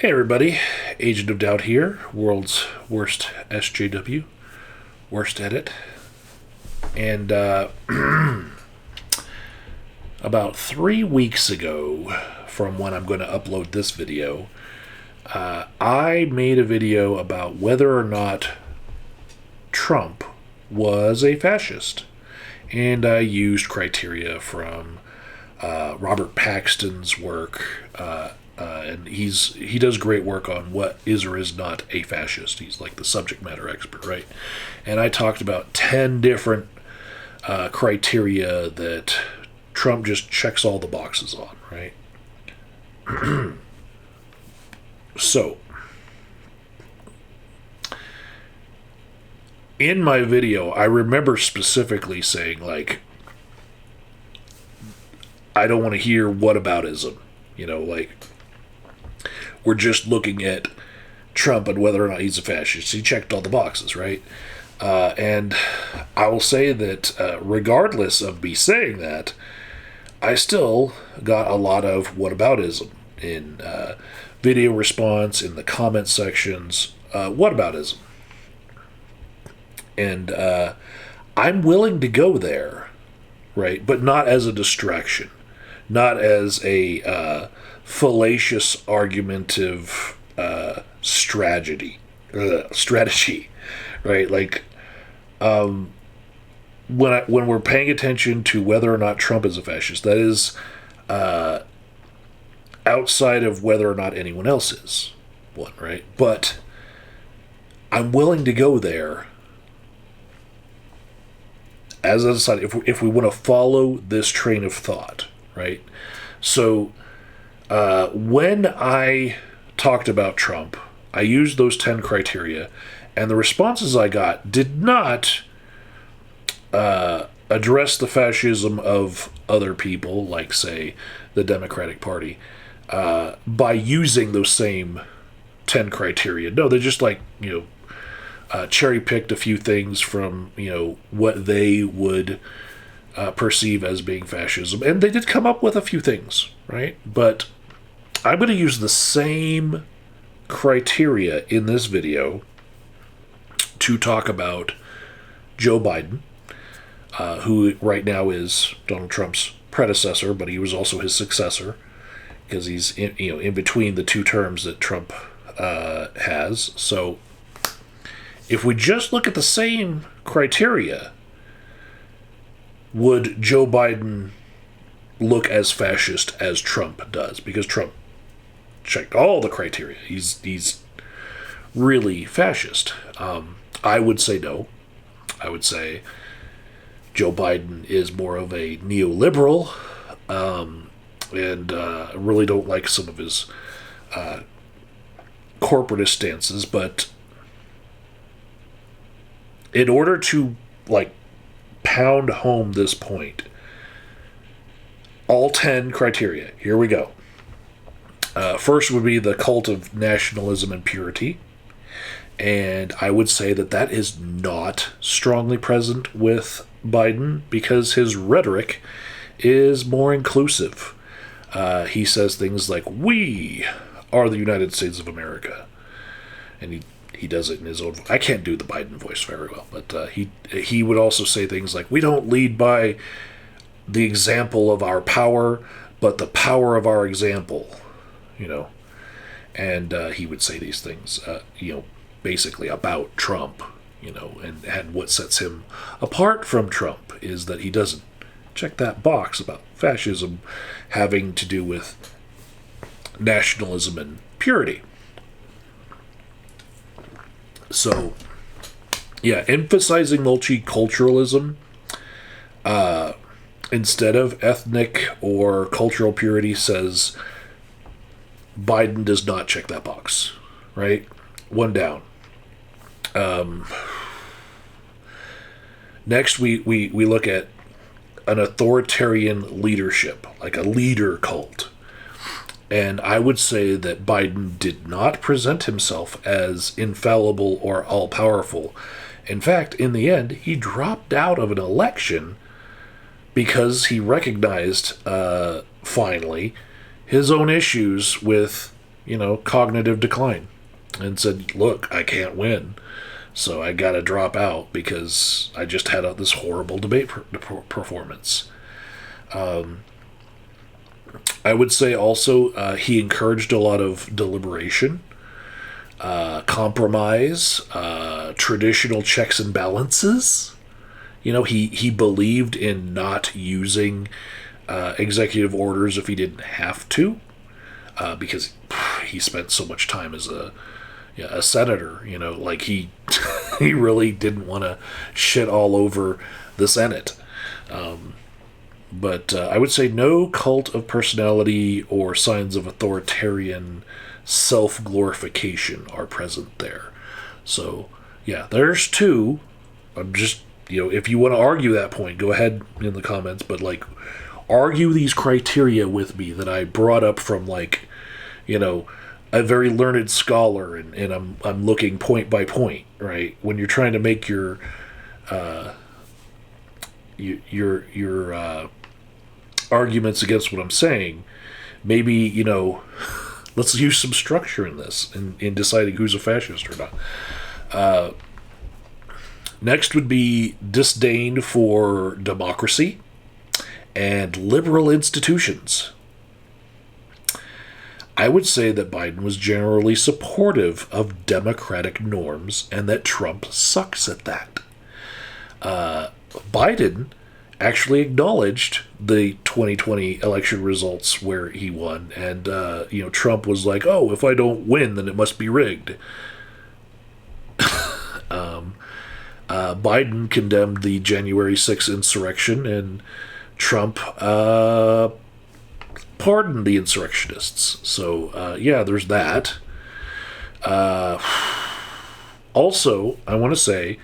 Hey everybody, Agent of Doubt here, world's worst SJW, worst edit. And about 3 weeks ago, from when I'm going to upload this video, I made a video about whether or not Trump was a fascist. And I used criteria from Robert Paxton's work, and he does great work on what is or is not a fascist. He's like the subject matter expert, right? And I talked about 10 different criteria that Trump just checks all the boxes on, right? So, in my video, I remember specifically saying, like, I don't want to hear whataboutism, like, we're just looking at Trump and whether or not he's a fascist. He checked all the boxes, right? And I will say that regardless of me saying that, I still got a lot of whataboutism in video response, in the comment sections, whataboutism. And I'm willing to go there, right? But not as a distraction, not as a fallacious, argumentative strategy, right? Like, when we're paying attention to whether or not Trump is a fascist, that is outside of whether or not anyone else is one, right? But I'm willing to go there as a side if we want to follow this train of thought, right? So when I talked about Trump, I used those 10 criteria, and the responses I got did not address the fascism of other people, like, say, the Democratic Party, by using those same 10 criteria. No, they just, cherry-picked a few things from, what they would perceive as being fascism. And they did come up with a few things, right? But I'm going to use the same criteria in this video to talk about Joe Biden, who right now is Donald Trump's predecessor, but he was also his successor, because he's in between the two terms that Trump has. So if we just look at the same criteria, would Joe Biden look as fascist as Trump does? Because Trump checked all the criteria. He's really fascist. I would say no. I would say Joe Biden is more of a neoliberal, and I really don't like some of his corporatist stances, but in order to, pound home this point, all 10 criteria, here we go. First would be the cult of nationalism and purity, and I would say that is not strongly present with Biden, because his rhetoric is more inclusive. He says things like, "We are the United States of America," and he does it in his own voice. I can't do the Biden voice very well, but he would also say things like, "We don't lead by the example of our power, but the power of our example," and he would say these things, basically about Trump, and what sets him apart from Trump is that he doesn't check that box about fascism having to do with nationalism and purity. So, yeah, emphasizing multiculturalism instead of ethnic or cultural purity says Biden does not check that box, right? One down. Next, we look at an authoritarian leadership, like a leader cult. And I would say that Biden did not present himself as infallible or all-powerful. In fact, in the end, he dropped out of an election because he recognized, finally, his own issues with, cognitive decline and said, look, I can't win. So I got to drop out because I just had this horrible debate performance. I would say also he encouraged a lot of deliberation, compromise, traditional checks and balances. He believed in not using executive orders if he didn't have to, because he spent so much time as a senator. Like he he really didn't want to shit all over the Senate. But I would say no cult of personality or signs of authoritarian self-glorification are present there. So, yeah, there's two. I'm just, if you want to argue that point, go ahead in the comments. But, argue these criteria with me that I brought up from, a very learned scholar, and I'm looking point by point, right? When you're trying to make your arguments against what I'm saying, maybe, let's use some structure in this in deciding who's a fascist or not. Next would be disdain for democracy and liberal institutions. I would say that Biden was generally supportive of democratic norms and that Trump sucks at that. Biden actually acknowledged the 2020 election results where he won, and Trump was like, "Oh, if I don't win, then it must be rigged." Biden condemned the January 6th insurrection, and Trump pardoned the insurrectionists. So there's that. Also, I want to say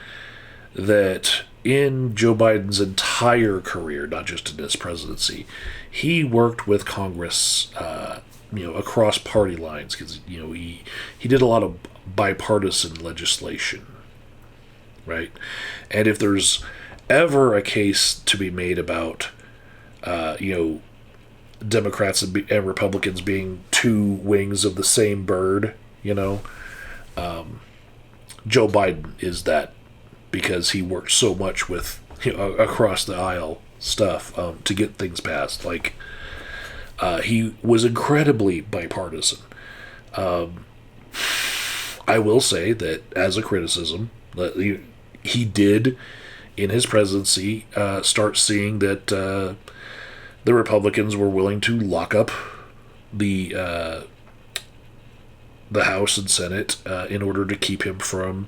that in Joe Biden's entire career, not just in his presidency, he worked with Congress, across party lines, because he did a lot of bipartisan legislation, right? And if there's ever a case to be made about, Democrats and Republicans being two wings of the same bird, Joe Biden is that, because he worked so much with across the aisle stuff to get things passed. He was incredibly bipartisan. I will say that as a criticism, he did in his presidency start seeing that the Republicans were willing to lock up the House and Senate in order to keep him from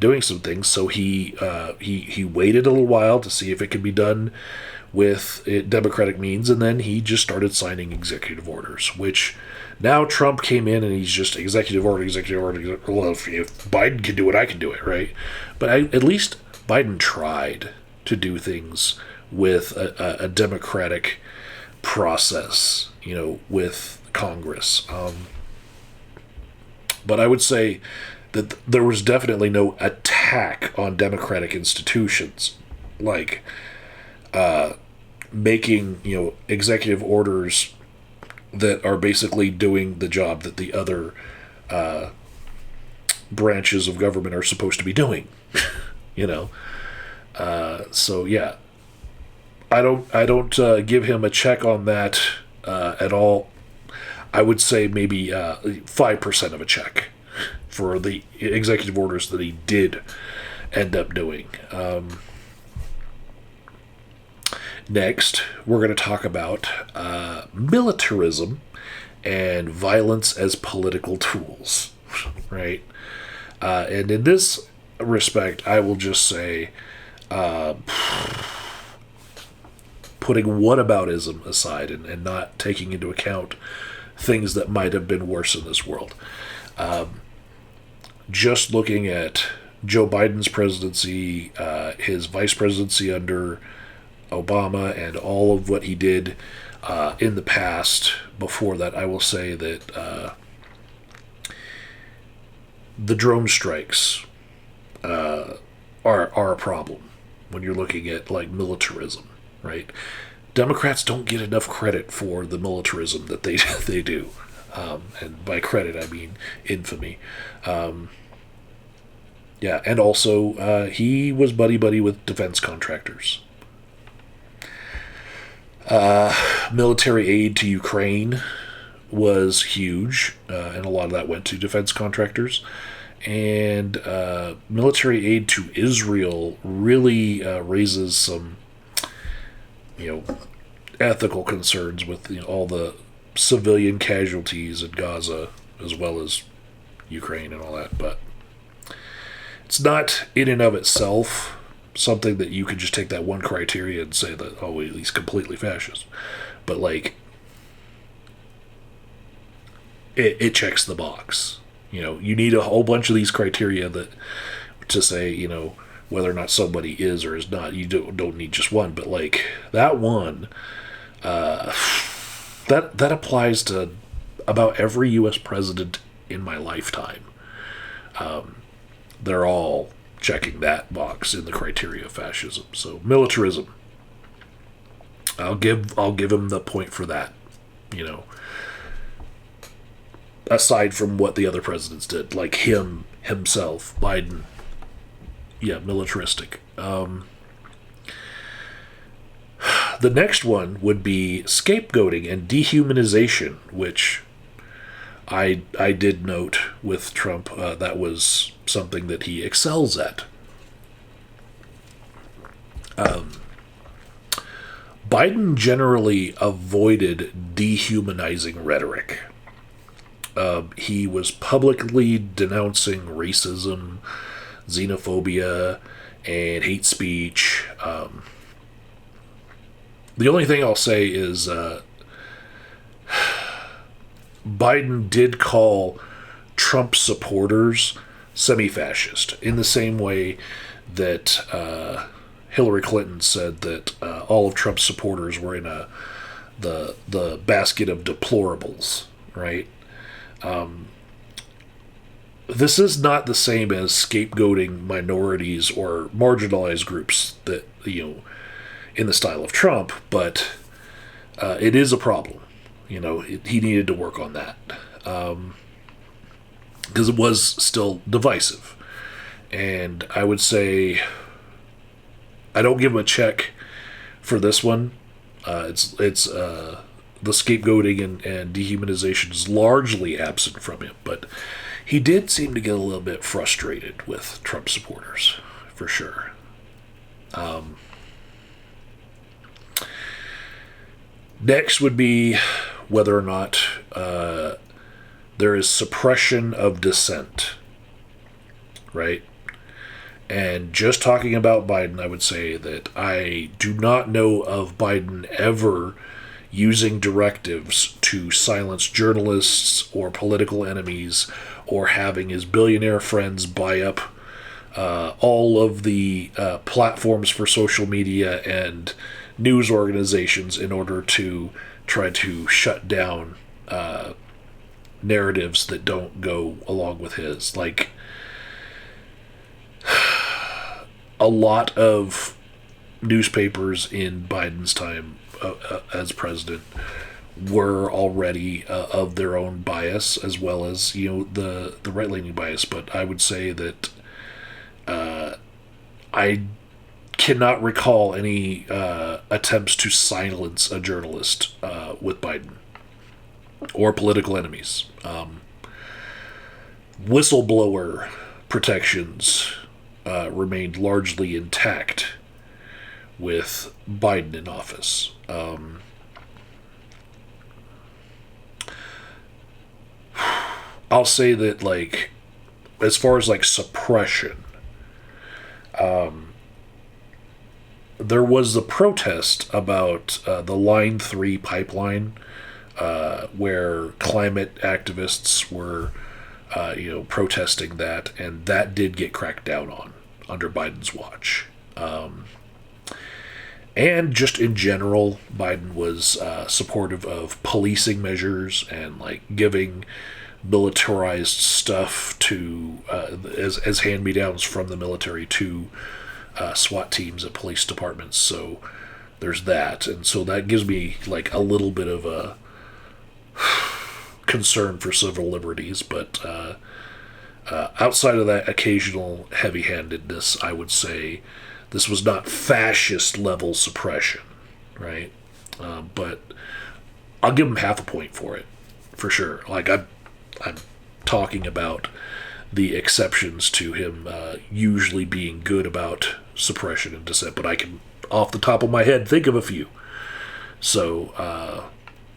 doing some things. So he waited a little while to see if it could be done with democratic means, and then he just started signing executive orders, which now Trump came in and he's just executive order. Well, if Biden can do it, I can do it, right? But at least Biden tried to do things with a democratic process, with Congress. But I would say that there was definitely no attack on democratic institutions, like making executive orders that are basically doing the job that the other branches of government are supposed to be doing. So yeah, I don't give him a check on that at all. I would say maybe 5% of a check for the executive orders that he did end up doing. Next, we're going to talk about militarism and violence as political tools, right? And in this respect, I will just say, putting whataboutism aside and not taking into account things that might have been worse in this world. Just looking at Joe Biden's presidency, his vice presidency under Obama, and all of what he did in the past before that, I will say that the drone strikes are a problem when you're looking at militarism, right? Democrats don't get enough credit for the militarism that they do. And by credit, I mean infamy. Yeah, and also he was buddy-buddy with defense contractors. Military aid to Ukraine was huge, and a lot of that went to defense contractors. And military aid to Israel really raises some, ethical concerns with all the civilian casualties in Gaza, as well as Ukraine and all that. But it's not in and of itself something that you could just take that one criteria and say that, oh, he's completely fascist. But, it checks the box. You need a whole bunch of these criteria to say, whether or not somebody is or is not. You don't need just one. But, that one, that applies to about every U.S. president in my lifetime. They're all checking that box in the criteria of fascism. So militarism, I'll give him the point for that. Aside from what the other presidents did, like himself, Biden, yeah, militaristic. The next one would be scapegoating and dehumanization, which I did note with Trump. That was something that he excels at. Biden generally avoided dehumanizing rhetoric. He was publicly denouncing racism, xenophobia, and hate speech. The only thing I'll say is Biden did call Trump supporters semi-fascist, in the same way that Hillary Clinton said that all of Trump's supporters were in the basket of deplorables, right? This is not the same as scapegoating minorities or marginalized groups that, in the style of Trump, but it is a problem. He needed to work on that. Because it was still divisive. And I would say I don't give him a check for this one. It's the scapegoating and dehumanization is largely absent from him, but he did seem to get a little bit frustrated with Trump supporters, for sure. Next would be whether or not there is suppression of dissent, right? And just talking about Biden, I would say that I do not know of Biden ever using directives to silence journalists or political enemies, or having his billionaire friends buy up all of the platforms for social media and news organizations in order to try to shut down narratives that don't go along with his. Like, a lot of newspapers in Biden's time as president were already of their own bias, as well as the right-leaning bias. But I would say that I cannot recall any attempts to silence a journalist with Biden or political enemies. Whistleblower protections remained largely intact with Biden in office. I'll say that, as far as suppression, there was the protest about the Line 3 pipeline, where climate activists were protesting that, and that did get cracked down on under Biden's watch. And just in general, Biden was supportive of policing measures and giving militarized stuff to as hand-me-downs from the military to SWAT teams at police departments. So there's that, and so that gives me a little bit of a concern for civil liberties, but outside of that occasional heavy-handedness, I would say this was not fascist-level suppression, right? But I'll give him half a point for it, for sure. Like, I'm talking about the exceptions to him usually being good about suppression and dissent, but I can, off the top of my head, think of a few. So,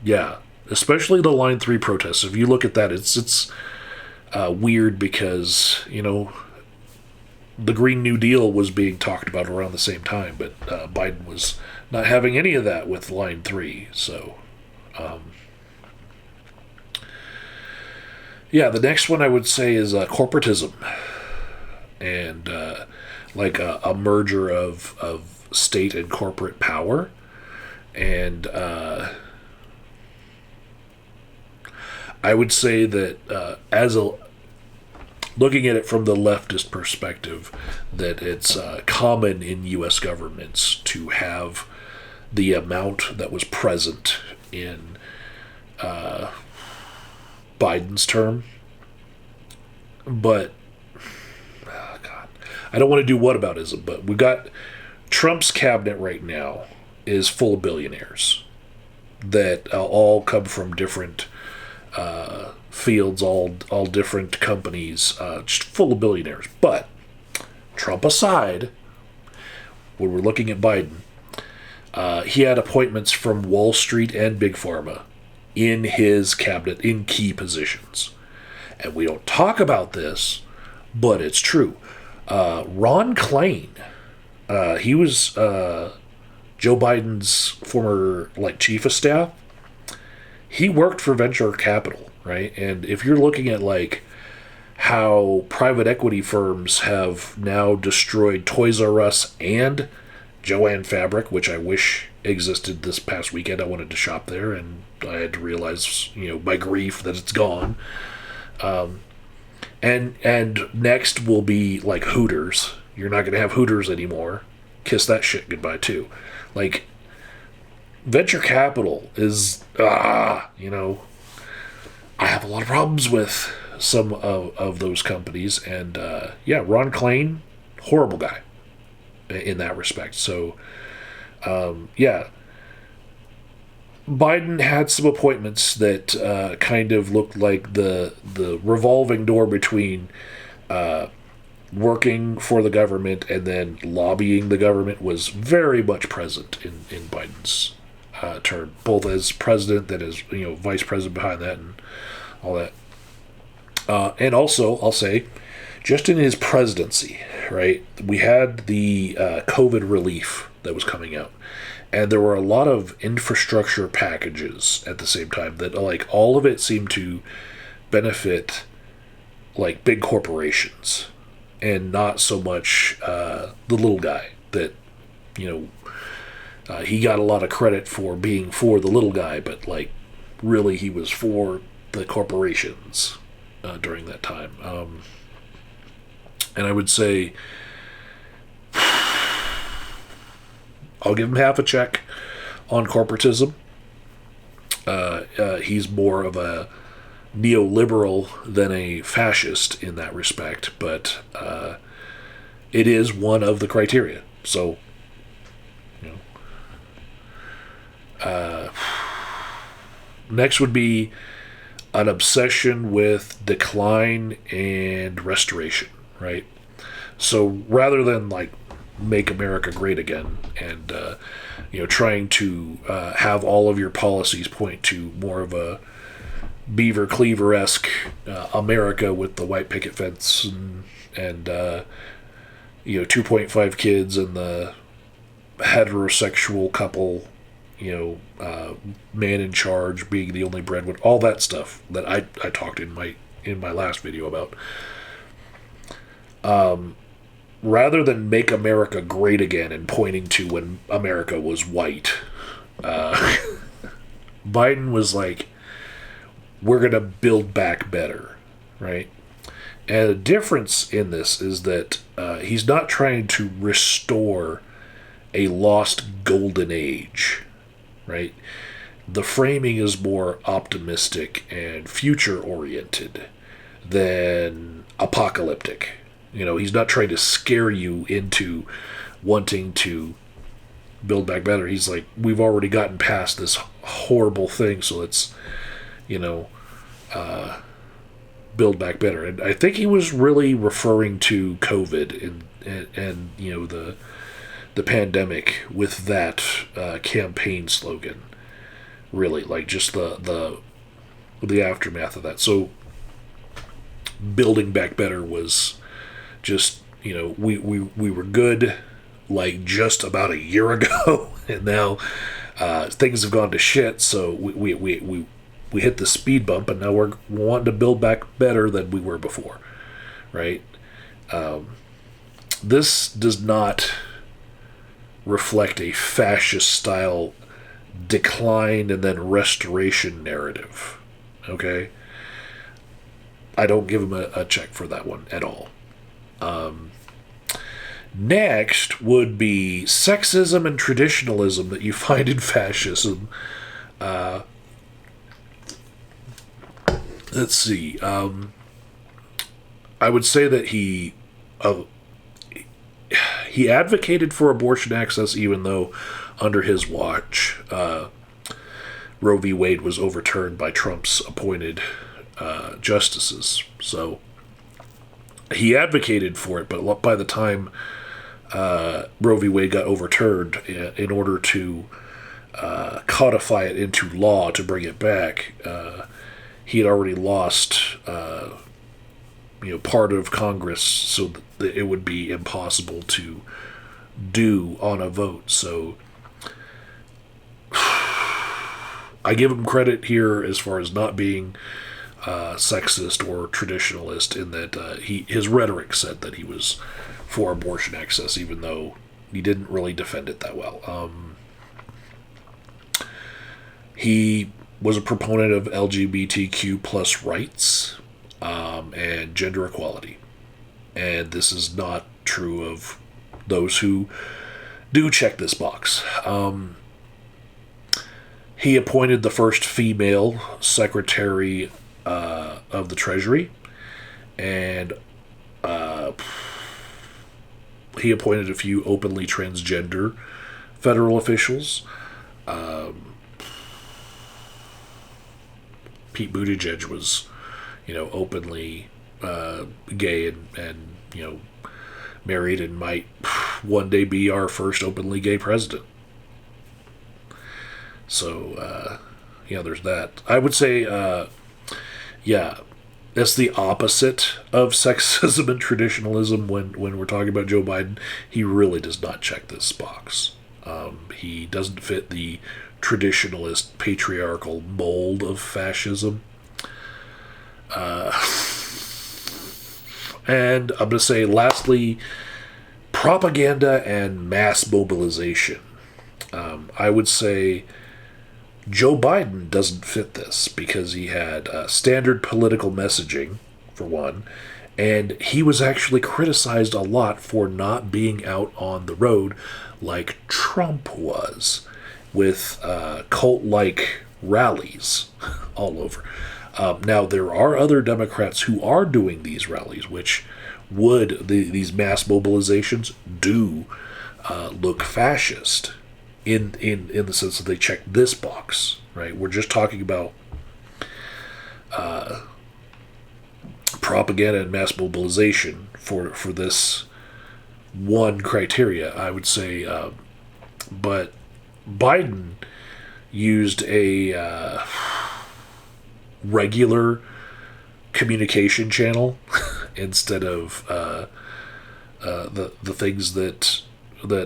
yeah, especially the Line 3 protests. If you look at that, it's weird because, you know, the Green New Deal was being talked about around the same time, but Biden was not having any of that with Line 3. So, yeah, the next one I would say is corporatism. And like a merger of state and corporate power. And I would say that looking at it from the leftist perspective, that it's common in U.S. governments to have the amount that was present in Biden's term. But, oh God, I don't want to do whataboutism, but we got Trump's cabinet right now is full of billionaires that all come from different fields, all different companies, just full of billionaires. But Trump aside, when we're looking at Biden, he had appointments from Wall Street and Big Pharma in his cabinet in key positions. And we don't talk about this, but it's true. Ron Klain, he was Joe Biden's former chief of staff. He worked for venture capital, right? And if you're looking at how private equity firms have now destroyed Toys R Us and Jo-Ann Fabric, which I wish existed this past weekend. I wanted to shop there, and I had to realize, my grief that it's gone. And next will be Hooters. You're not going to have Hooters anymore. Kiss that shit goodbye too. Venture capital is, I have a lot of problems with some of those companies. And, Ron Klain, horrible guy in that respect. So, Biden had some appointments that kind of looked like the revolving door between working for the government and then lobbying the government was very much present in Biden's term, both as president, then as vice president behind that and all that. And also, I'll say, just in his presidency, right, we had the COVID relief that was coming out. And there were a lot of infrastructure packages at the same time that, all of it seemed to benefit, big corporations and not so much the little guy that, he got a lot of credit for being for the little guy, but, really he was for the corporations during that time. And I would say I'll give him half a check on corporatism. He's more of a neoliberal than a fascist in that respect, but it is one of the criteria. So, next would be an obsession with decline and restoration, right? So rather than make America great again and trying to have all of your policies point to more of a Beaver Cleaver-esque America with the white picket fence and 2.5 kids and the heterosexual couple, man in charge being the only breadwinner, all that stuff that I talked in my last video about. Rather than make America great again and pointing to when America was white, Biden was we're going to build back better, right? And the difference in this is that he's not trying to restore a lost golden age, right? the framing is more optimistic and future-oriented than apocalyptic. He's not trying to scare you into wanting to build back better. He's like, we've already gotten past this horrible thing, so let's, build back better. And I think he was really referring to COVID and the pandemic with that campaign slogan. Really, like just the aftermath of that. So building back better was just, we were good like just about a year ago, and now things have gone to shit. So we hit the speed bump, and now we're wanting to build back better than we were before, right? This does not reflect a fascist style decline and then restoration narrative. Okay? I don't give him a check for that one at all. Next would be sexism and traditionalism that you find in fascism. Let's see. I would say that he advocated for abortion access, even though under his watch, Roe v. Wade was overturned by Trump's appointed justices. So he advocated for it, but by the time Roe v. Wade got overturned, in order to codify it into law to bring it back, he had already lost part of Congress, so that it would be impossible to do on a vote. So I give him credit here as far as not being sexist or traditionalist, in that his rhetoric said that he was for abortion access, even though he didn't really defend it that well. He was a proponent of LGBTQ plus rights and gender equality. And this is not true of those who do check this box. He appointed the first female Secretary of the Treasury, and he appointed a few openly transgender federal officials. Pete Buttigieg was, openly gay and married, and might one day be our first openly gay president. So, there's that. I would say, that's the opposite of sexism and traditionalism when we're talking about Joe Biden. He really does not check this box. He doesn't fit the traditionalist patriarchal mold of fascism. And I'm going to say, lastly, propaganda and mass mobilization. I would say Joe Biden doesn't fit this because he had standard political messaging, for one, and he was actually criticized a lot for not being out on the road like Trump was, with cult-like rallies all over. Now, there are other Democrats who are doing these rallies, which these mass mobilizations do look fascist in the sense that they check this box, right? We're just talking about propaganda and mass mobilization for this one criteria, I would say. But Biden used a regular communication channel instead of the things that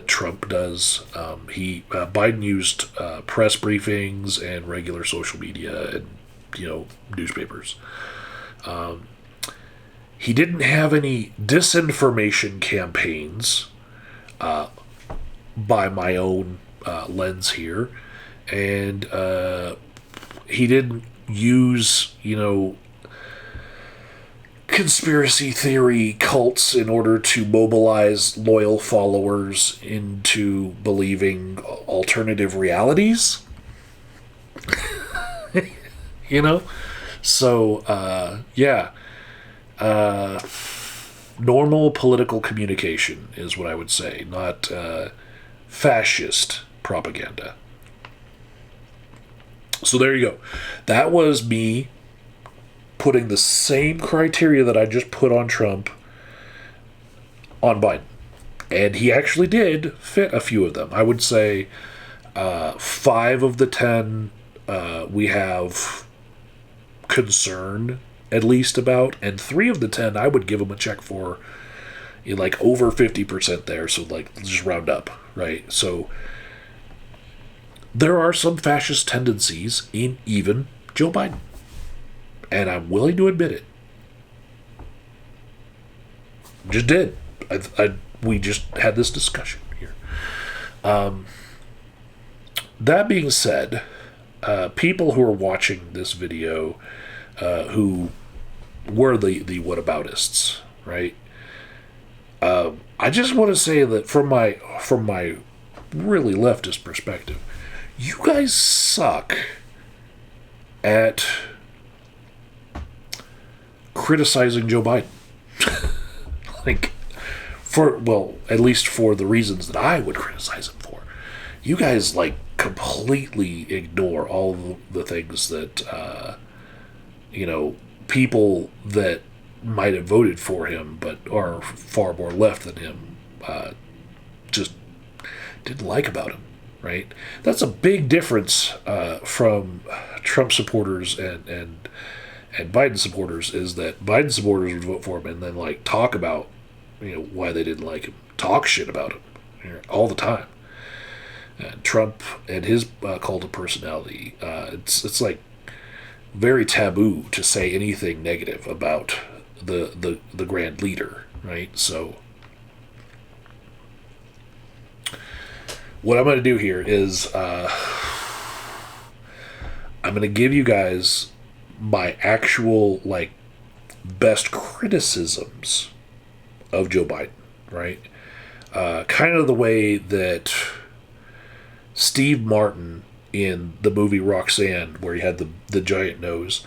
Trump does. Biden used press briefings and regular social media and newspapers. He didn't have any disinformation campaigns, by my own lens here, and he didn't use conspiracy theory cults in order to mobilize loyal followers into believing alternative realities. you know? So, yeah. Normal political communication is what I would say, not fascist propaganda. So there you go. That was me putting the same criteria that I just put on Trump on Biden. And he actually did fit a few of them. I would say 5 of the 10 we have concern at least about, and 3 of the 10 I would give him a check for, like over 50% there. So like just round up, right? So there are some fascist tendencies in even Joe Biden, and I'm willing to admit it. Just did. We just had this discussion here. That being said, people who are watching this video, who were the whataboutists, right? I just want to say that from my really leftist perspective, you guys suck at criticizing Joe Biden. Like, at least for the reasons that I would criticize him for. You guys, like, completely ignore all the things that, people that might have voted for him but are far more left than him just didn't like about him, right? That's a big difference from Trump supporters and Biden supporters, is that Biden supporters would vote for him and then, like, talk about, why they didn't like him, talk shit about him all the time. Trump and his cult of personality, it's like very taboo to say anything negative about the grand leader, right? So what I'm going to do here is I'm going to give you guys my actual, like, best criticisms of Joe Biden, right? Kind of the way that Steve Martin in the movie Roxanne, where he had the giant nose,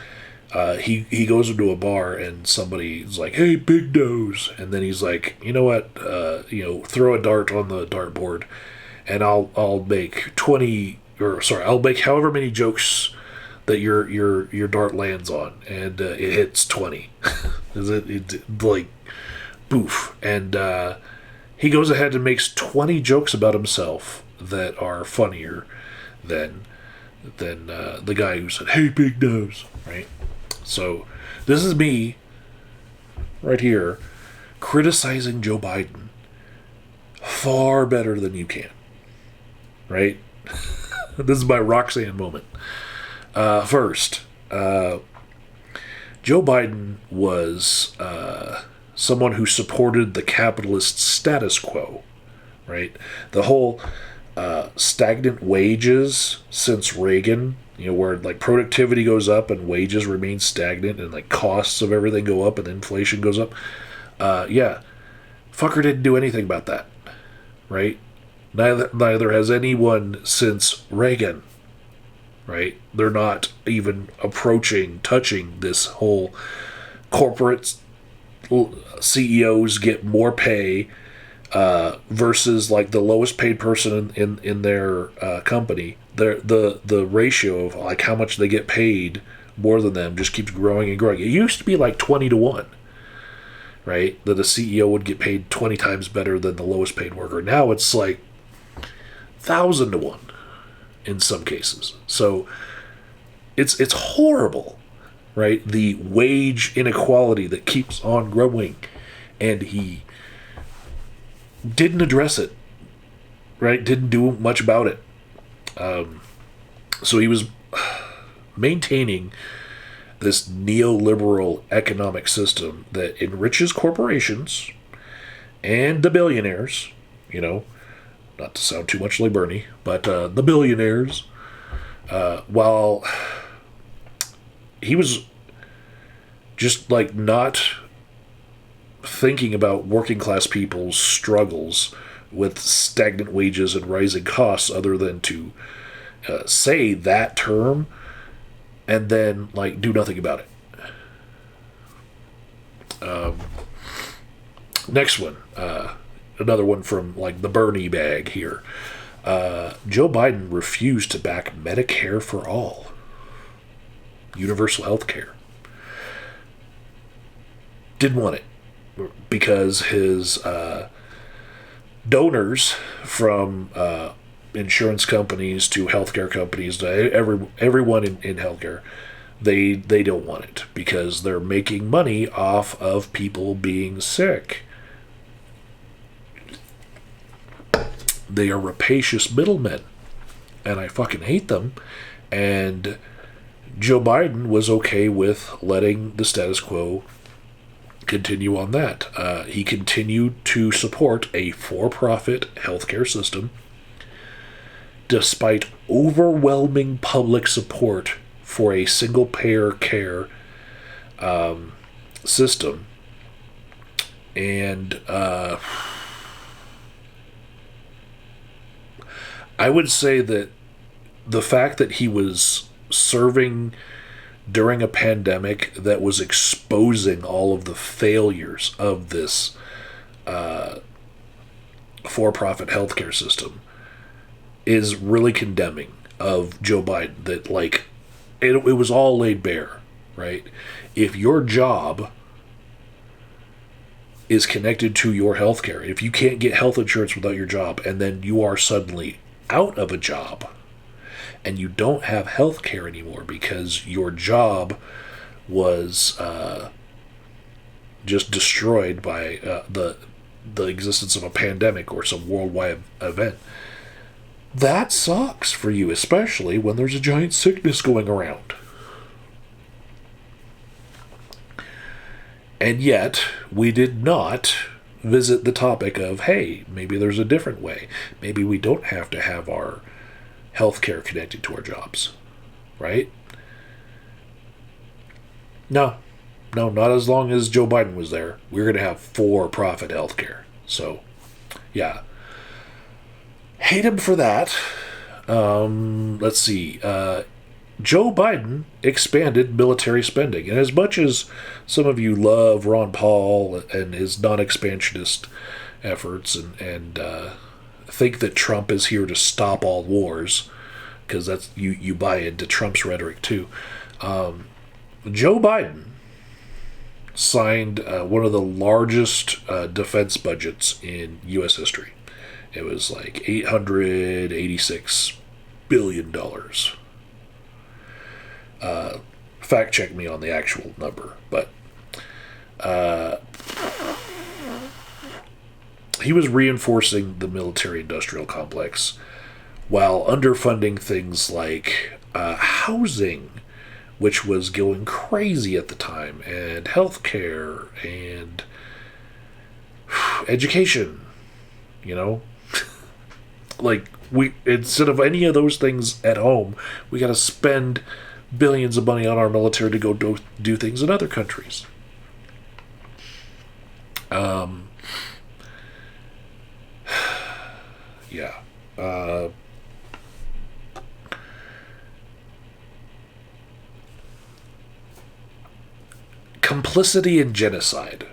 he goes into a bar and somebody's like, "Hey, big nose," and then he's like, "You know what? Throw a dart on the dartboard, and I'll make I'll make however many jokes that your dart lands on, and it hits 20." Is it like, boof? And he goes ahead and makes 20 jokes about himself that are funnier than the guy who said, "Hey, big nose," right? So this is me right here criticizing Joe Biden far better than you can, right? This is my Roxanne moment. First, Joe Biden was someone who supported the capitalist status quo, right? The whole stagnant wages since Reagan, where, like, productivity goes up and wages remain stagnant, and, like, costs of everything go up and inflation goes up. Fucker didn't do anything about that, right? Neither has anyone since Reagan, right? They're not even touching this whole corporate CEOs get more pay versus, like, the lowest paid person in their company. The ratio of, like, how much they get paid more than them just keeps growing and growing. It used to be like 20-1, right? That a CEO would get paid 20 times better than the lowest paid worker. Now it's like 1,000-1 in some cases. So it's horrible, right? The wage inequality that keeps on growing, and he didn't address it, right? Didn't do much about it. So he was maintaining this neoliberal economic system that enriches corporations and the billionaires, not to sound too much like Bernie, but the billionaires, while he was just, like, not thinking about working class people's struggles with stagnant wages and rising costs, other than to say that term and then like do nothing about it. Next one, another one from like the Bernie bag here. Joe Biden refused to back Medicare for all, universal health care. Didn't want it because his donors from insurance companies to healthcare companies, to everyone in healthcare, they don't want it because they're making money off of people being sick. They are rapacious middlemen, and I fucking hate them. And Joe Biden was okay with letting the status quo continue on that. He continued to support a for-profit healthcare system despite overwhelming public support for a single-payer care system. And I would say that the fact that he was serving during a pandemic that was exposing all of the failures of this for-profit healthcare system is really condemning of Joe Biden. That like it was all laid bare, right? If your job is connected to your healthcare, if you can't get health insurance without your job, and then you are suddenly out of a job and you don't have health care anymore because your job was just destroyed by the existence of a pandemic or some worldwide event, that sucks for you, especially when there's a giant sickness going around. And yet, we did not visit the topic of, hey, maybe there's a different way. Maybe we don't have to have our healthcare connected to our jobs, right? No, not as long as Joe Biden was there. We're going to have for-profit healthcare. So, yeah. Hate him for that. Let's see. Joe Biden expanded military spending. And as much as some of you love Ron Paul and his non-expansionist efforts and think that Trump is here to stop all wars, because that's you buy into Trump's rhetoric too, Joe Biden signed one of the largest defense budgets in U.S. history. It was like $886 billion. Fact check me on the actual number, but he was reinforcing the military-industrial complex while underfunding things like housing, which was going crazy at the time, and healthcare and education. You know, like we instead of any of those things at home, we got to spend billions of money on our military to go do things in other countries. Yeah. Complicity in genocide.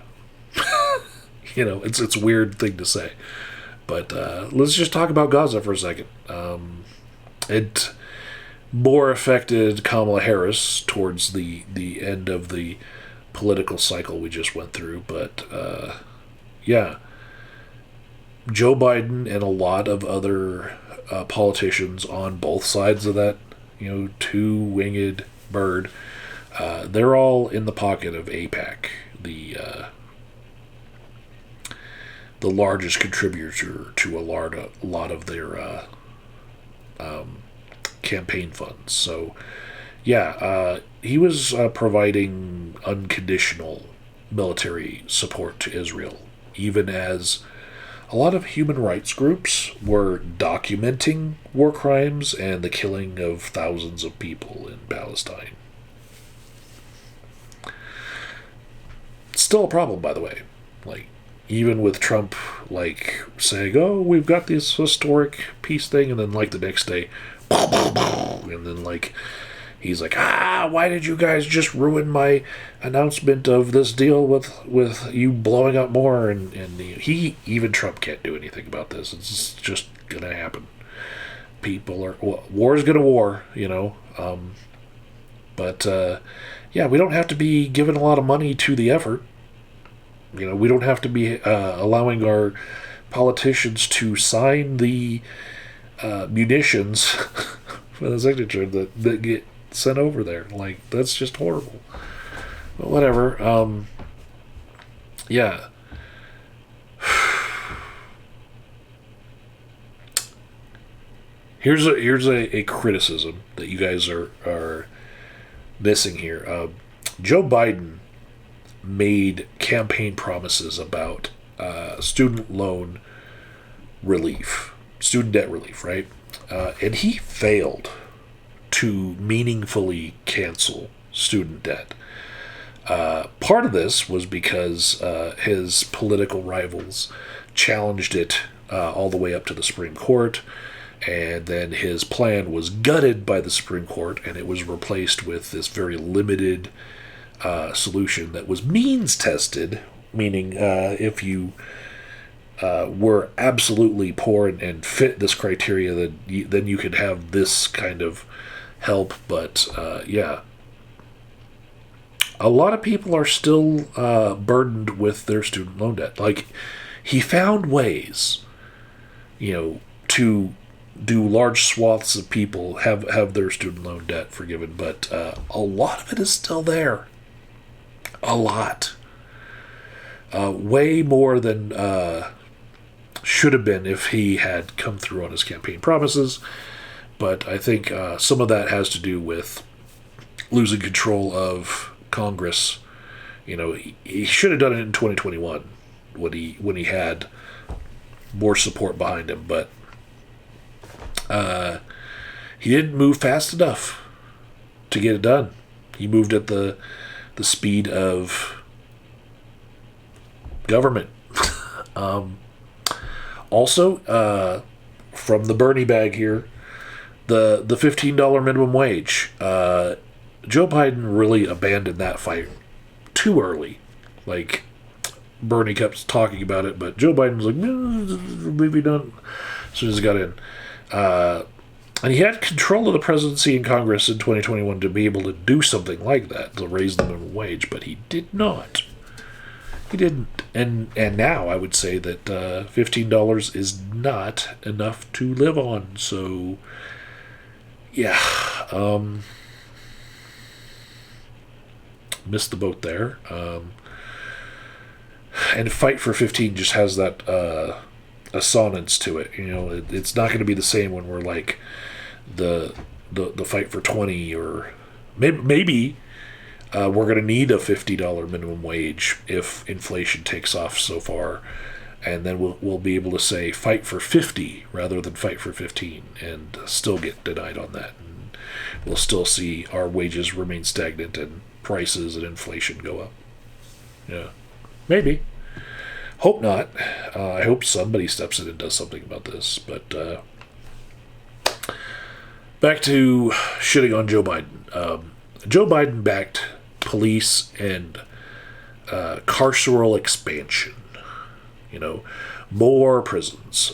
You know, it's a weird thing to say. But let's just talk about Gaza for a second. It more affected Kamala Harris towards the end of the political cycle we just went through. But, yeah. Joe Biden and a lot of other politicians on both sides of that, two-winged bird, they're all in the pocket of AIPAC, the largest contributor to a lot of their campaign funds. So, yeah, he was providing unconditional military support to Israel, even as a lot of human rights groups were documenting war crimes and the killing of thousands of people in Palestine. It's still a problem, by the way. Like, even with Trump, like, saying, oh, we've got this historic peace thing, and then, like, the next day, and then, like, he's like, why did you guys just ruin my announcement of this deal with you blowing up more? And even Trump can't do anything about this. It's just going to happen. War is going to war, But, we don't have to be giving a lot of money to the effort. We don't have to be allowing our politicians to sign the munitions for the signature that get sent over there. Like, that's just horrible. But whatever. Here's a criticism that you guys are missing here. Joe Biden made campaign promises about student debt relief, right? And he failed to meaningfully cancel student debt. Part of this was because his political rivals challenged it all the way up to the Supreme Court, and then his plan was gutted by the Supreme Court, and it was replaced with this very limited solution that was means tested, meaning if you were absolutely poor and fit this criteria, then you could have this kind of help. But a lot of people are still burdened with their student loan debt. Like, he found ways, to do large swaths of people have their student loan debt forgiven, but a lot of it is still there. A lot. Way more than should have been if he had come through on his campaign promises. But I think some of that has to do with losing control of Congress. He should have done it in 2021 when he had more support behind him, but he didn't move fast enough to get it done. He moved at the speed of government. Also, from the Bernie bag here, the $15 minimum wage. Joe Biden really abandoned that fight too early. Like, Bernie kept talking about it, but Joe Biden was like, maybe not, as soon as he got in. And he had control of the presidency and Congress in 2021 to be able to do something like that, to raise the minimum wage, but he did not. He didn't. And now I would say that $15 is not enough to live on. So, missed the boat there. And Fight for 15 just has that assonance to it. It's not going to be the same when we're like the Fight for 20, or maybe we're going to need a $50 minimum wage if inflation takes off so far, and then we'll be able to say Fight for 50 rather than Fight for 15, and still get denied on that. And we'll still see our wages remain stagnant and prices and inflation go up. Yeah, maybe. Hope not. I hope somebody steps in and does something about this. But back to shitting on Joe Biden. Joe Biden backed police and carceral expansion. More prisons,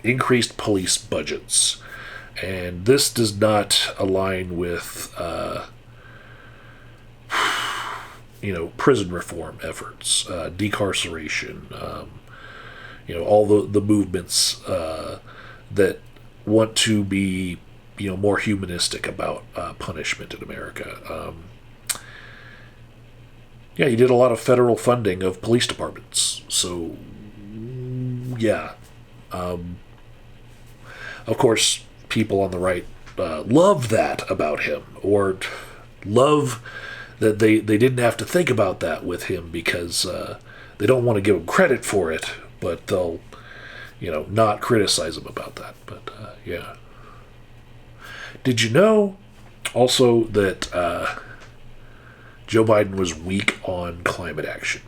increased police budgets. And this does not align with prison reform efforts, decarceration, all the movements that want to be, more humanistic about punishment in America. He did a lot of federal funding of police departments. So, of course, people on the right love that about him, or love that they didn't have to think about that with him, because they don't want to give him credit for it, but they'll, not criticize him about that. But, Did you know also that Joe Biden was weak on climate action?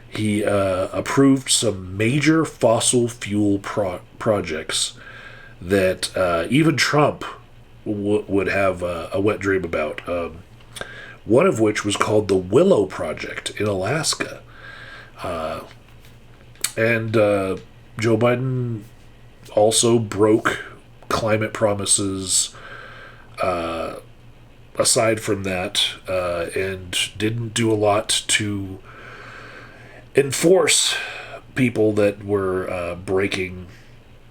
He approved some major fossil fuel projects that even Trump would have a wet dream about. One of which was called the Willow Project in Alaska. And Joe Biden also broke climate promises aside from that, and didn't do a lot to enforce people that were breaking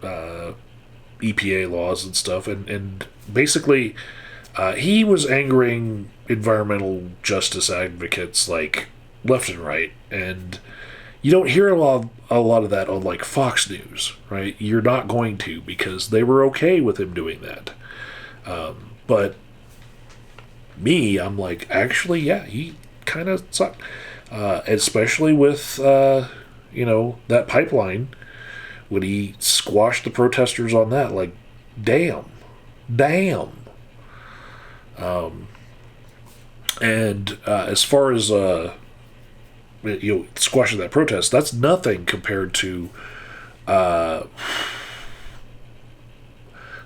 EPA laws and stuff. And basically, he was angering environmental justice advocates like left and right, and you don't hear a lot of that on like Fox News, right? You're not going to, because they were okay with him doing that. But me, I'm like, actually, yeah, he kind of sucked, especially with that pipeline when he squashed the protesters on that. Like, damn. And as far as squashing that protest, that's nothing compared to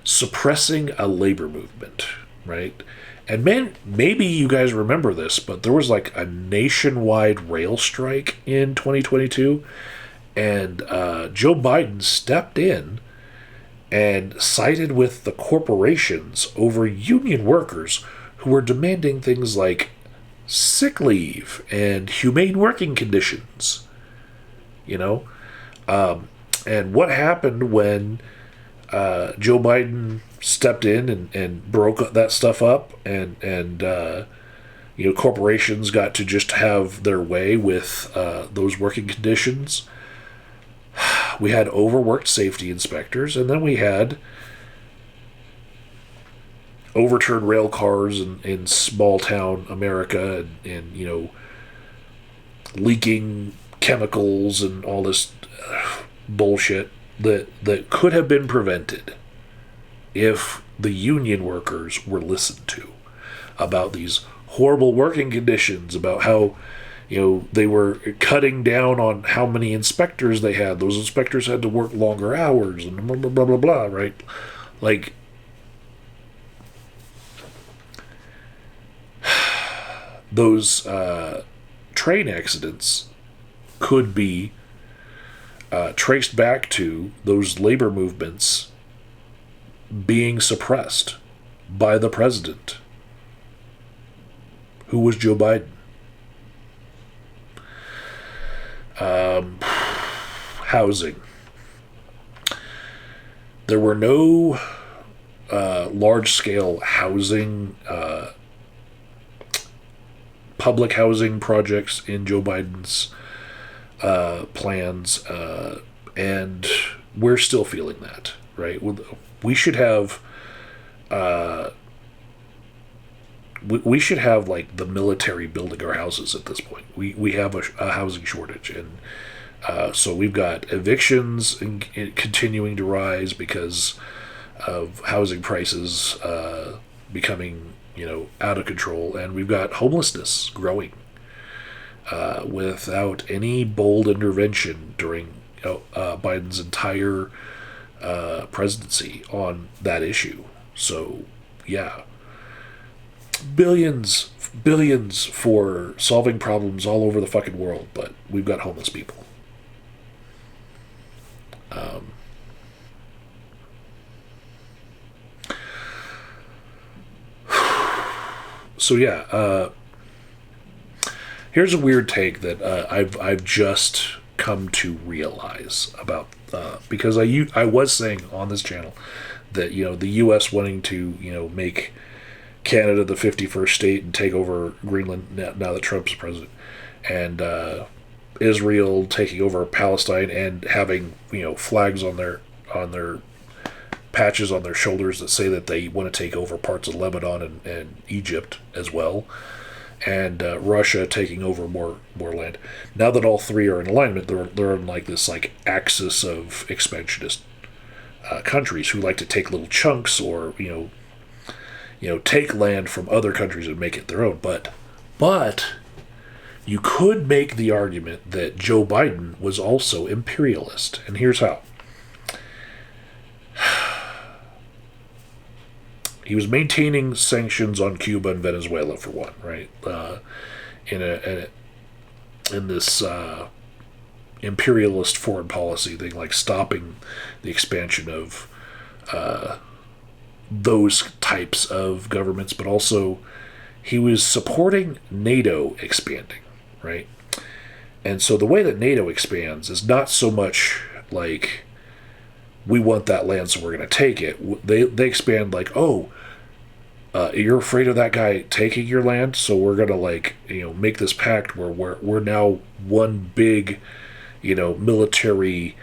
suppressing a labor movement, right? And man, maybe you guys remember this, but there was like a nationwide rail strike in 2022, and Joe Biden stepped in and sided with the corporations over union workers who were demanding things like sick leave and humane working conditions. And what happened when Joe Biden stepped in and broke that stuff up, and corporations got to just have their way with those working conditions? We had overworked safety inspectors, and then we had overturned rail cars in small town America, and leaking chemicals and all this bullshit that could have been prevented if the union workers were listened to about these horrible working conditions, about how they were cutting down on how many inspectors they had. Those inspectors had to work longer hours and blah blah blah blah blah, right? Like, those train accidents could be traced back to those labor movements being suppressed by the president, who was Joe Biden. Housing. There were no large-scale housing, public housing projects in Joe Biden's plans, and we're still feeling that, right? We should have like the military building our houses at this point. We have a housing shortage, and so we've got evictions continuing to rise because of housing prices becoming out of control, and we've got homelessness growing without any bold intervention during Biden's entire presidency on that issue. So, yeah. Billions for solving problems all over the fucking world, but we've got homeless people. So yeah, here's a weird take that I've just come to realize about, because I was saying on this channel that the U.S. wanting to make Canada the 51st state and take over Greenland now that Trump's president, and Israel taking over Palestine and having flags on their patches on their shoulders that say that they want to take over parts of Lebanon and Egypt as well, and Russia taking over more land. Now that all three are in alignment, they're on like this axis of expansionist countries who like to take little chunks, or take land from other countries and make it their own. But you could make the argument that Joe Biden was also imperialist, and here's how. He was maintaining sanctions on Cuba and Venezuela for one, right? In this imperialist foreign policy thing, like stopping the expansion of those types of governments, but also he was supporting NATO expanding, right? And so the way that NATO expands is not so much like we want that land, so we're going to take it. They expand like, oh, you're afraid of that guy taking your land, so we're going to make this pact where we're now one big, military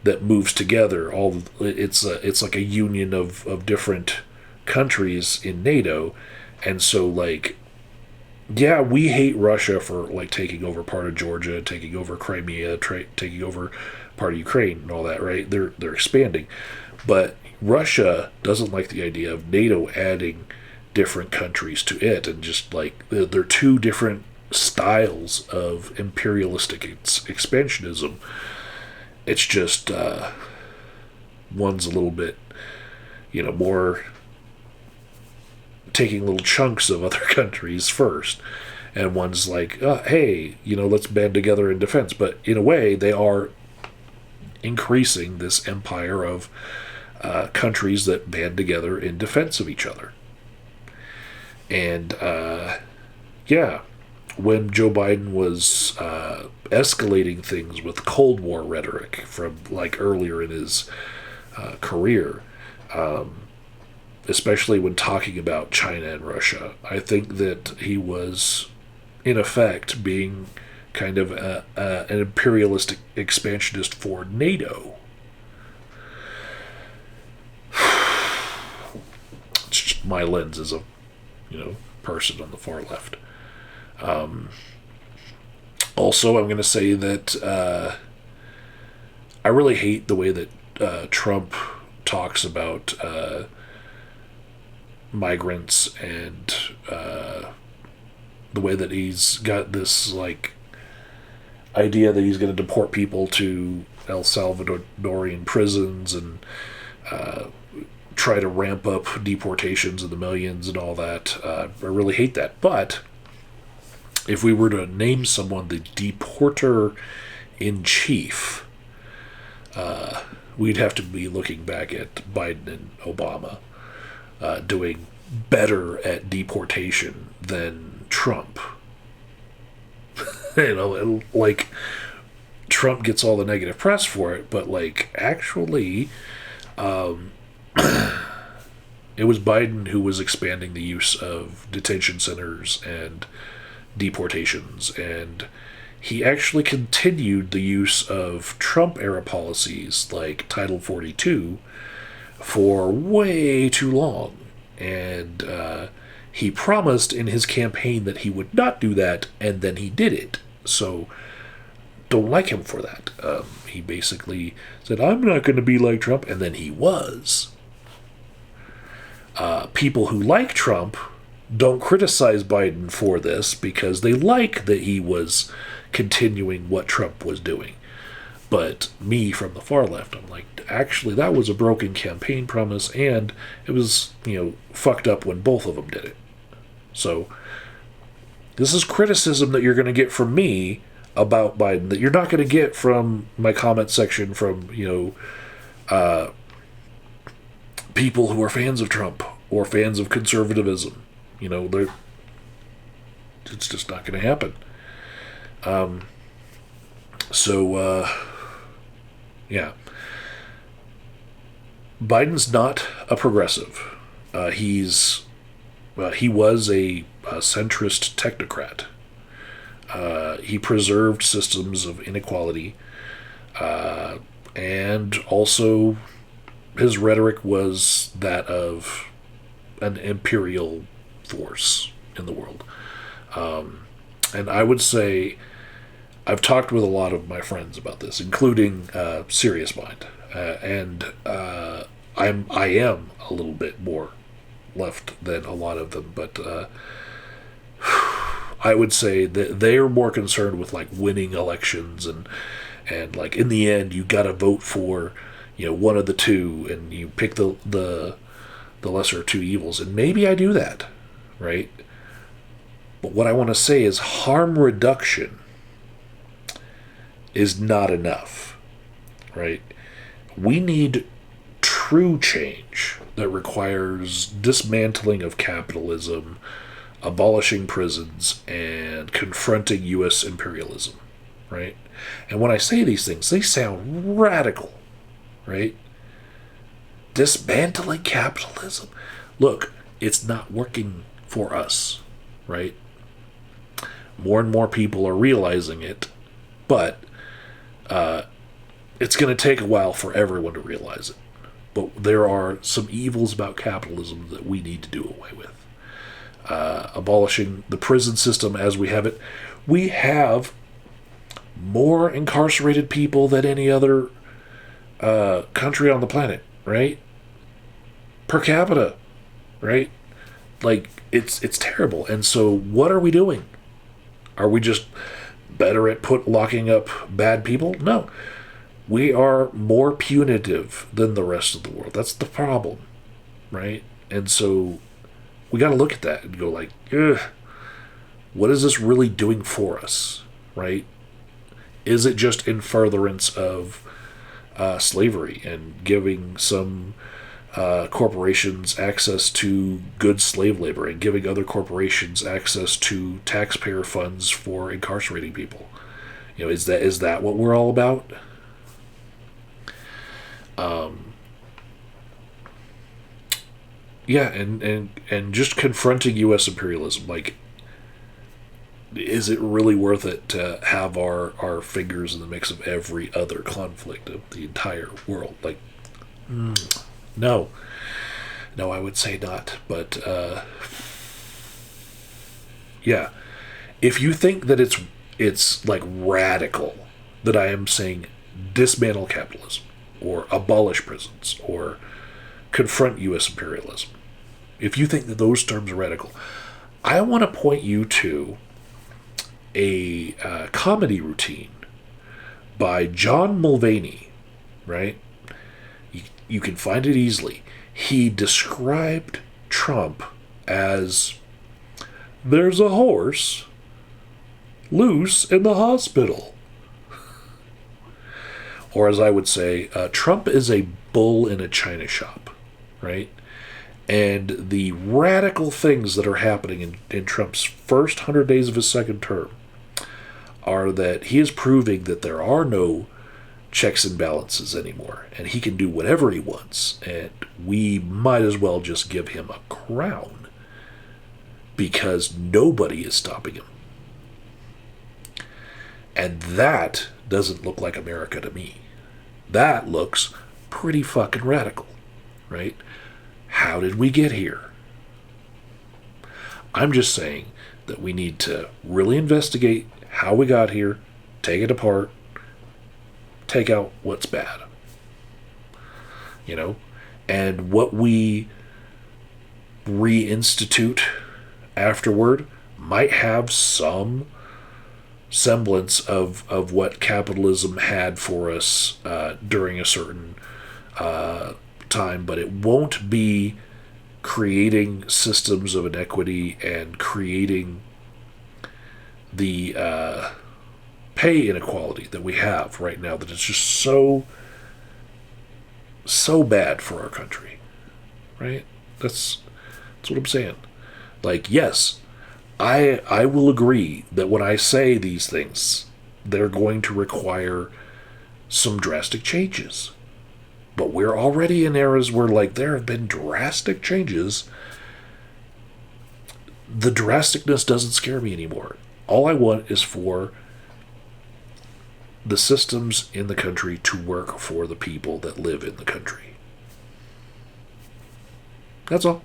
that moves together. It's like a union of different countries in NATO, and so yeah, we hate Russia for taking over part of Georgia, taking over Crimea, taking over part of Ukraine and all that, right? They're expanding, but Russia doesn't like the idea of NATO adding different countries to it, and just they're two different styles of imperialistic expansionism. It's just one's a little bit, more taking little chunks of other countries first, and one's like, hey, let's band together in defense. But in a way, they are increasing this empire of countries that band together in defense of each other. And yeah, when Joe Biden was escalating things with Cold War rhetoric from earlier in his career, especially when talking about China and Russia, I think that he was, in effect, being kind of an imperialistic expansionist for NATO. It's just my lens as a, person on the far left. Also, I'm going to say that I really hate the way that Trump talks about migrants, and the way that he's got this idea that he's going to deport people to El Salvadorian prisons and try to ramp up deportations in the millions and all that. I really hate that. But if we were to name someone the deporter in chief, we'd have to be looking back at Biden and Obama doing better at deportation than Trump. Trump gets all the negative press for it, but actually, it was Biden who was expanding the use of detention centers and deportations, and he actually continued the use of Trump-era policies like Title 42 for way too long. And he promised in his campaign that he would not do that, and then he did it. So don't like him for that. He basically said, I'm not going to be like Trump, and then he was. People who like Trump don't criticize Biden for this because they like that he was continuing what Trump was doing. But me, from the far left, I'm like, actually, that was a broken campaign promise, and it was, fucked up when both of them did it. So this is criticism that you're going to get from me about Biden that you're not going to get from my comment section from, people who are fans of Trump or fans of conservatism. It's just not going to happen. Yeah. Biden's not a progressive. He was a centrist technocrat. He preserved systems of inequality, and also his rhetoric was that of an imperial force in the world. And I would say I've talked with a lot of my friends about this, including Serious Mind, and I am a little bit more left than a lot of them, but I would say that they are more concerned with winning elections, and in the end you got to vote for one of the two, and you pick the the lesser of two evils. And maybe I do that, right? But what I want to say is harm reduction is not enough, right? We need true change that requires dismantling of capitalism, abolishing prisons, and confronting U.S. imperialism, right? And when I say these things, they sound radical, right? Dismantling capitalism. Look, it's not working for us, right? More and more people are realizing it, but it's going to take a while for everyone to realize it. But there are some evils about capitalism that we need to do away with. Abolishing the prison system as we have it. We have more incarcerated people than any other country on the planet, right? Per capita, right? Like, it's terrible. And so what are we doing? Are we just better at locking up bad people? No. We are more punitive than the rest of the world. That's the problem, right? And so we got to look at that and go like, ugh, what is this really doing for us, right? Is it just in furtherance of slavery and giving some corporations access to good slave labor and giving other corporations access to taxpayer funds for incarcerating people? You know, is that what we're all about? Yeah, and just confronting U.S. imperialism. Like, is it really worth it to have our fingers in the mix of every other conflict of the entire world? Like, no, I would say not. But yeah, if you think that it's like radical that I am saying dismantle capitalism or abolish prisons or confront U.S. imperialism, if you think that those terms are radical, I want to point you to a comedy routine by John Mulvaney, right? You can find it easily. He described Trump as, there's a horse loose in the hospital. Or as I would say, Trump is a bull in a china shop, right? And the radical things that are happening in Trump's first 100 days of his second term are that he is proving that there are no checks and balances anymore, and he can do whatever he wants, and we might as well just give him a crown because nobody is stopping him. And that doesn't look like America to me. That looks pretty fucking radical, right? How did we get here? I'm just saying that we need to really investigate how we got here, take it apart, take out what's bad, you know, and what we reinstitute afterward might have some semblance of what capitalism had for us during a certain time, but it won't be creating systems of inequity and creating the pay inequality that we have right now that is just so bad for our country, right? That's what I'm saying. Like, yes, I will agree that when I say these things, they're going to require some drastic changes. But we're already in eras where, like, there have been drastic changes. The drasticness doesn't scare me anymore. All I want is for the systems in the country to work for the people that live in the country. That's all.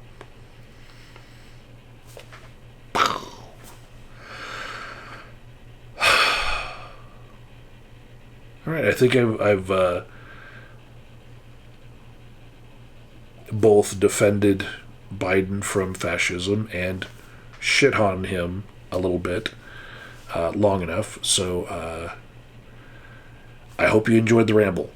All right, I think I've both defended Biden from fascism and shit on him a little bit long enough. So I hope you enjoyed the ramble.